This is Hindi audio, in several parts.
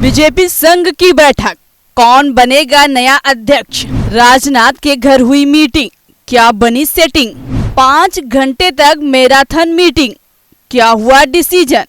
बीजेपी संघ की बैठक, कौन बनेगा नया अध्यक्ष। राजनाथ के घर हुई मीटिंग, क्या बनी सेटिंग। 5 घंटे तक मैराथन मीटिंग, क्या हुआ डिसीजन।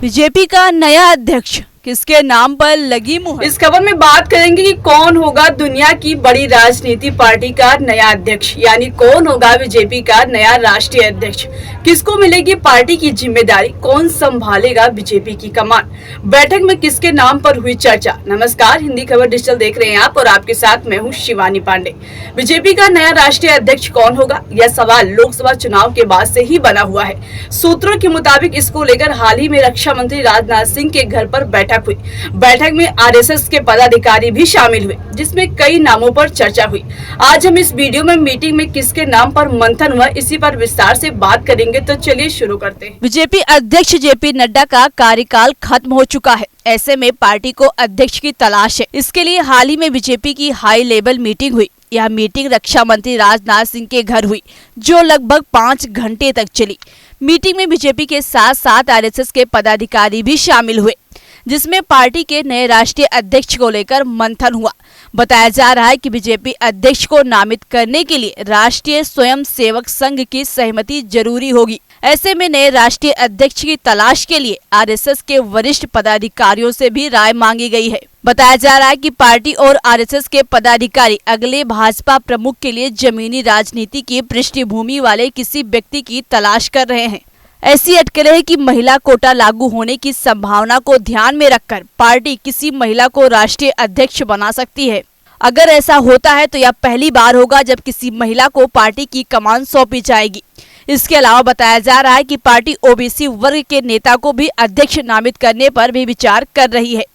बीजेपी का नया अध्यक्ष किसके नाम पर लगी मुहर। इस खबर में बात करेंगे कि कौन होगा दुनिया की बड़ी राजनीति पार्टी का नया अध्यक्ष, यानी कौन होगा बीजेपी का नया राष्ट्रीय अध्यक्ष, किसको मिलेगी पार्टी की जिम्मेदारी, कौन संभालेगा बीजेपी की कमान, बैठक में किसके नाम पर हुई चर्चा। नमस्कार, हिंदी खबर डिजिटल देख रहे हैं आप और आपके साथ मैं हूं शिवानी पांडे। बीजेपी का नया राष्ट्रीय अध्यक्ष कौन होगा, यह सवाल लोकसभा चुनाव के बाद से ही बना हुआ है। सूत्रों के मुताबिक इसको लेकर हाल ही में रक्षा मंत्री राजनाथ सिंह के घर पर बैठक हुई। बैठक में आरएसएस के पदाधिकारी भी शामिल हुए, जिसमें कई नामों पर चर्चा हुई। आज हम इस वीडियो में मीटिंग में किसके नाम पर मंथन हुआ, इसी पर विस्तार से बात करेंगे। तो चलिए शुरू करते हैं। बीजेपी अध्यक्ष जेपी नड्डा का कार्यकाल खत्म हो चुका है, ऐसे में पार्टी को अध्यक्ष की तलाश है। इसके लिए हाल ही में बीजेपी की हाई लेवल मीटिंग हुई। यह मीटिंग रक्षा मंत्री राजनाथ सिंह के घर हुई, जो लगभग 5 घंटे तक चली। मीटिंग में बीजेपी के साथ साथ आरएसएस के पदाधिकारी भी शामिल हुए, जिसमें पार्टी के नए राष्ट्रीय अध्यक्ष को लेकर मंथन हुआ। बताया जा रहा है कि बीजेपी अध्यक्ष को नामित करने के लिए राष्ट्रीय स्वयंसेवक संघ की सहमति जरूरी होगी। ऐसे में नए राष्ट्रीय अध्यक्ष की तलाश के लिए आरएसएस के वरिष्ठ पदाधिकारियों से भी राय मांगी गई है। बताया जा रहा है कि पार्टी और आरएसएस के पदाधिकारी अगले भाजपा प्रमुख के लिए जमीनी राजनीति की पृष्ठभूमि वाले किसी व्यक्ति की तलाश कर रहे हैं। ऐसी अटकलें है कि महिला कोटा लागू होने की संभावना को ध्यान में रखकर पार्टी किसी महिला को राष्ट्रीय अध्यक्ष बना सकती है। अगर ऐसा होता है तो यह पहली बार होगा जब किसी महिला को पार्टी की कमान सौंपी जाएगी। इसके अलावा बताया जा रहा है कि पार्टी ओबीसी वर्ग के नेता को भी अध्यक्ष नामित करने पर भी विचार कर रही है।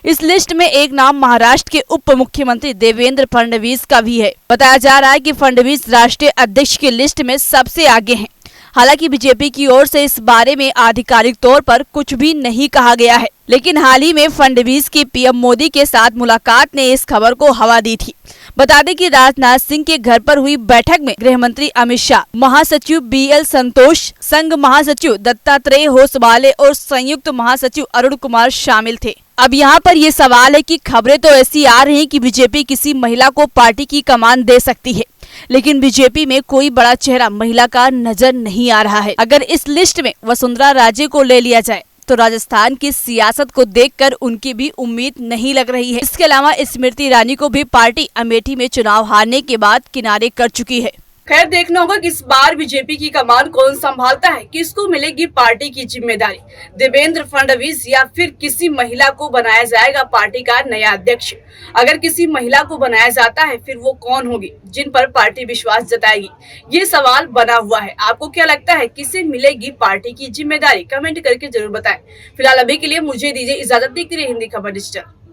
इस लिस्ट में एक नाम महाराष्ट्र के उप मुख्यमंत्री देवेंद्र फडणवीस का भी है। बताया जा रहा है कि फडणवीस राष्ट्रीय अध्यक्ष की लिस्ट में सबसे आगे हैं। हालांकि बीजेपी की ओर से इस बारे में आधिकारिक तौर पर कुछ भी नहीं कहा गया है, लेकिन हाल ही में फडणवीस की पीएम मोदी के साथ मुलाकात ने इस खबर को हवा दी थी। बता दें कि राजनाथ सिंह के घर पर हुई बैठक में गृह मंत्री अमित शाह, महासचिव बीएल संतोष, संघ महासचिव दत्तात्रेय होसवाले और संयुक्त महासचिव अरुण कुमार शामिल थे। अब यहाँ पर ये सवाल है कि खबरें तो ऐसी आ रही हैं कि बीजेपी किसी महिला को पार्टी की कमान दे सकती है, लेकिन बीजेपी में कोई बड़ा चेहरा महिला का नजर नहीं आ रहा है। अगर इस लिस्ट में वसुंधरा राजे को ले लिया जाए तो राजस्थान की सियासत को देखकर उनकी भी उम्मीद नहीं लग रही है। इसके अलावा स्मृति ईरानी को भी पार्टी अमेठी में चुनाव हारने के बाद किनारे कर चुकी है। खैर, देखना होगा कि इस बार बीजेपी की कमान कौन संभालता है, किसको मिलेगी पार्टी की जिम्मेदारी, देवेंद्र फडणवीस या फिर किसी महिला को बनाया जाएगा पार्टी का नया अध्यक्ष। अगर किसी महिला को बनाया जाता है फिर वो कौन होगी जिन पर पार्टी विश्वास जताएगी, ये सवाल बना हुआ है। आपको क्या लगता है, किसे मिलेगी पार्टी की जिम्मेदारी, कमेंट करके जरूर बताएं। फिलहाल अभी के लिए मुझे दीजिए इजाजत। देखते रहिए हिंदी खबर डिजिटल।